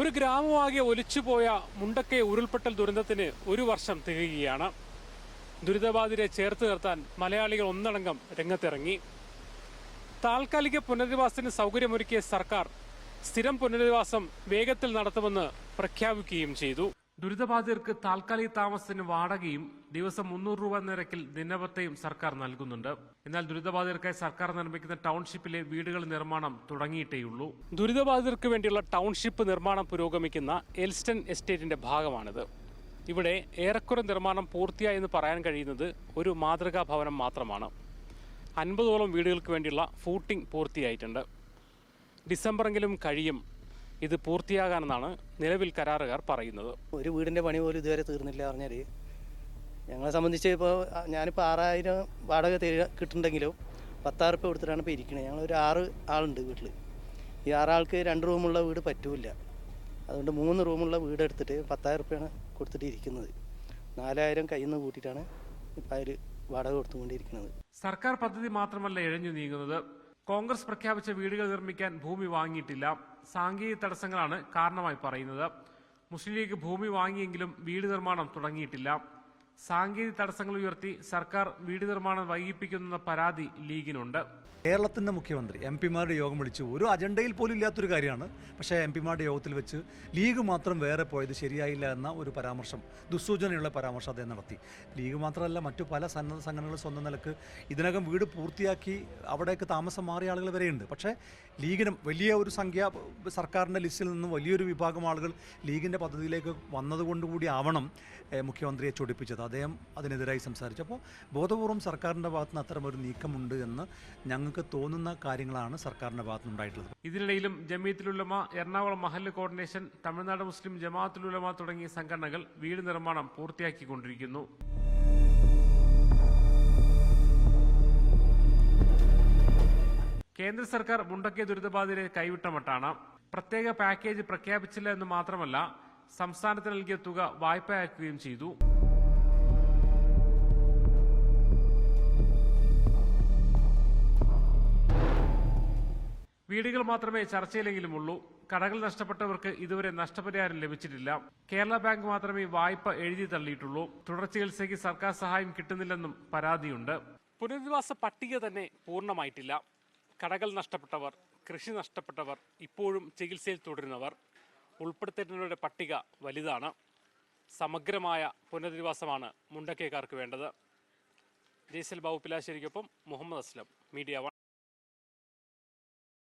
ഒരു ഗ്രാമമാകെ ഒലിച്ചുപോയ മുണ്ടക്കൈ ഉരുൾപൊട്ടൽ ദുരന്തത്തിന് ഒരു വർഷം തികയുകയാണ്. ദുരിതബാധിതരെ ചേർത്ത് നിർത്താൻ മലയാളികൾ ഒന്നടങ്കം രംഗത്തിറങ്ങി. താൽക്കാലിക പുനരധിവാസത്തിന് സൗകര്യമൊരുക്കിയ സർക്കാർ സ്ഥിരം പുനരധിവാസം വേഗത്തിൽ നടത്തുമെന്ന് പ്രഖ്യാപിക്കുകയും ചെയ്തു. ദുരിതബാധിതർക്ക് താൽക്കാലിക താമസത്തിന് വാടകയും ദിവസം 300 രൂപ നിരക്കിൽ ദിനപത്തയും സർക്കാർ നൽകുന്നുണ്ട്. എന്നാൽ ദുരിതബാധിതർക്കായി സർക്കാർ നിർമ്മിക്കുന്ന ടൗൺഷിപ്പിലെ വീടുകൾ നിർമ്മാണം തുടങ്ങിയിട്ടേയുള്ളൂ. ദുരിതബാധിതർക്ക് വേണ്ടിയുള്ള ടൗൺഷിപ്പ് നിർമ്മാണം പുരോഗമിക്കുന്ന എൽസ്റ്റൺ എസ്റ്റേറ്റിന്റെ ഭാഗമാണിത്. ഇവിടെ ഏറെക്കുറെ നിർമ്മാണം പൂർത്തിയായെന്ന് പറയാൻ കഴിയുന്നത് ഒരു മാതൃകാ ഭവനം മാത്രമാണ്. 50ഓളം വീടുകൾക്ക് വേണ്ടിയുള്ള ഫൂട്ടിംഗ് പൂർത്തിയായിട്ടുണ്ട്. ഡിസംബറെങ്കിലും കഴിയും ഇത് പൂർത്തിയാകാനെന്നാണ് നിലവിൽ കരാറുകാർ പറയുന്നത്. ഒരു വീടിൻ്റെ പണി പോലും ഇതുവരെ തീർന്നില്ല പറഞ്ഞാൽ ഞങ്ങളെ സംബന്ധിച്ച് ഞാനിപ്പോൾ 6000 വാടക കിട്ടുന്നുണ്ടെങ്കിലും 10,000 രൂപ കൊടുത്തിട്ടാണ് ഇപ്പോൾ ഇരിക്കുന്നത്. ഞങ്ങളൊരു 6 ആളുണ്ട് വീട്ടിൽ. ഈ 6 ആൾക്ക് 2 റൂമുള്ള വീട് പറ്റൂല. അതുകൊണ്ട് 3 റൂമുള്ള വീട് എടുത്തിട്ട് 10,000 രൂപയാണ് കൊടുത്തിട്ട് ഇരിക്കുന്നത്. 4000 കയ്യിൽ നിന്ന് കൂട്ടിയിട്ടാണ് ഇപ്പം അതിൽ വാടക കൊടുത്തുകൊണ്ടിരിക്കുന്നത്. സർക്കാർ പദ്ധതി മാത്രമല്ല ഇഴഞ്ഞു നീങ്ങുന്നത്. കോൺഗ്രസ് പ്രഖ്യാപിച്ച വീടുകൾ നിർമ്മിക്കാൻ ഭൂമി വാങ്ങിയിട്ടില്ല. സാങ്കേതിക തടസ്സങ്ങളാണ് കാരണമായി പറയുന്നത്. മുസ്ലിം ലീഗ് ഭൂമി വാങ്ങിയെങ്കിലും വീട് നിർമ്മാണം തുടങ്ങിയിട്ടില്ല. സാങ്കേതിക തടസ്സങ്ങൾ ഉയർത്തി സർക്കാർ വീട് നിർമ്മാണം വൈകിപ്പിക്കുന്ന പരാതി ലീഗിനുണ്ട്. കേരളത്തിൻ്റെ മുഖ്യമന്ത്രി എംപിമാരുടെ യോഗം വിളിച്ചു. ഒരു അജണ്ടയിൽ പോലും ഇല്ലാത്തൊരു കാര്യമാണ്. പക്ഷേ എംപിമാരുടെ യോഗത്തിൽ വെച്ച് ലീഗ് മാത്രം വേറെ പോയത് ശരിയായില്ല എന്ന ഒരു പരാമർശം, ദുസ്സൂചനയുള്ള പരാമർശം അദ്ദേഹം നടത്തി. ലീഗ് മാത്രമല്ല, മറ്റു പല സന്നദ്ധ സംഘടനകൾ സ്വന്തം നിലക്ക് ഇതിനകം വീട് പൂർത്തിയാക്കി അവിടേക്ക് താമസം മാറിയ ആളുകൾ വരെയുണ്ട്. പക്ഷേ ലീഗിനും വലിയ ഒരു സംഖ്യ സർക്കാരിൻ്റെ ലിസ്റ്റിൽ നിന്നും വലിയൊരു വിഭാഗം ആളുകൾ ലീഗിൻ്റെ പദ്ധതിയിലേക്ക് വന്നതുകൊണ്ടുകൂടി ആവണം മുഖ്യമന്ത്രിയെ ചൊടിപ്പിച്ചത്. അദ്ദേഹം അതിനെതിരായി സംസാരിച്ചപ്പോൾ ബോധപൂർവം സർക്കാരിൻ്റെ ഭാഗത്തുനിന്ന് അത്തരമൊരു നീക്കമുണ്ട് എന്ന് ഞങ്ങൾക്ക് തോന്നുന്ന കാര്യങ്ങളാണ് സർക്കാരിൻ്റെ ഭാഗത്തുനിന്നുണ്ടായിട്ടുള്ളത്. ഇതിനിടയിലും ജമീയത്തുൽ ഉലമ, എറണാകുളം മഹല്ല് കോർഡിനേഷൻ, തമിഴ്നാട് മുസ്ലിം ജമാഅത്തുൽ ഉലമ തുടങ്ങിയ സംഘടനകൾ വീട് നിർമ്മാണം പൂർത്തിയാക്കിക്കൊണ്ടിരിക്കുന്നു. കേന്ദ്ര സർക്കാർ മുണ്ടക്കൈ ദുരിതബാധിതരെ കൈവിട്ട മട്ടാണ്. പ്രത്യേക പാക്കേജ് പ്രഖ്യാപിച്ചില്ല എന്ന് മാത്രമല്ല, സംസ്ഥാനത്തിന് നൽകിയ തുക വായ്പയാക്കുകയും ചെയ്തു. വീടുകൾ മാത്രമേ ചർച്ചയിലെങ്കിലും ഉള്ളൂ. കടകൾ നഷ്ടപ്പെട്ടവർക്ക് ഇതുവരെ നഷ്ടപരിഹാരം ലഭിച്ചിട്ടില്ല. കേരള ബാങ്ക് മാത്രമേ വായ്പ എഴുതി തള്ളിയിട്ടുള്ളൂ. തുടർ ചികിത്സയ്ക്ക് സർക്കാർ സഹായം കിട്ടുന്നില്ലെന്നും പരാതിയുണ്ട്. പുനരധിവാസ പട്ടിക തന്നെ പൂർണ്ണമായിട്ടില്ല. കടകൾ നഷ്ടപ്പെട്ടവർ, കൃഷി നഷ്ടപ്പെട്ടവർ, ഇപ്പോഴും ചികിത്സയിൽ തുടരുന്നവർ ഉൾപ്പെടുത്തേണ്ടവരുടെ പട്ടിക വലുതാണ്. സമഗ്രമായ പുനരധിവാസമാണ് മുണ്ടക്കൈക്കാർക്ക് വേണ്ടത്. ജയ്സൽ ബാബു പിലാശ്ശേരിക്കൊപ്പം മുഹമ്മദ് അസ്ലം, മീഡിയ 1.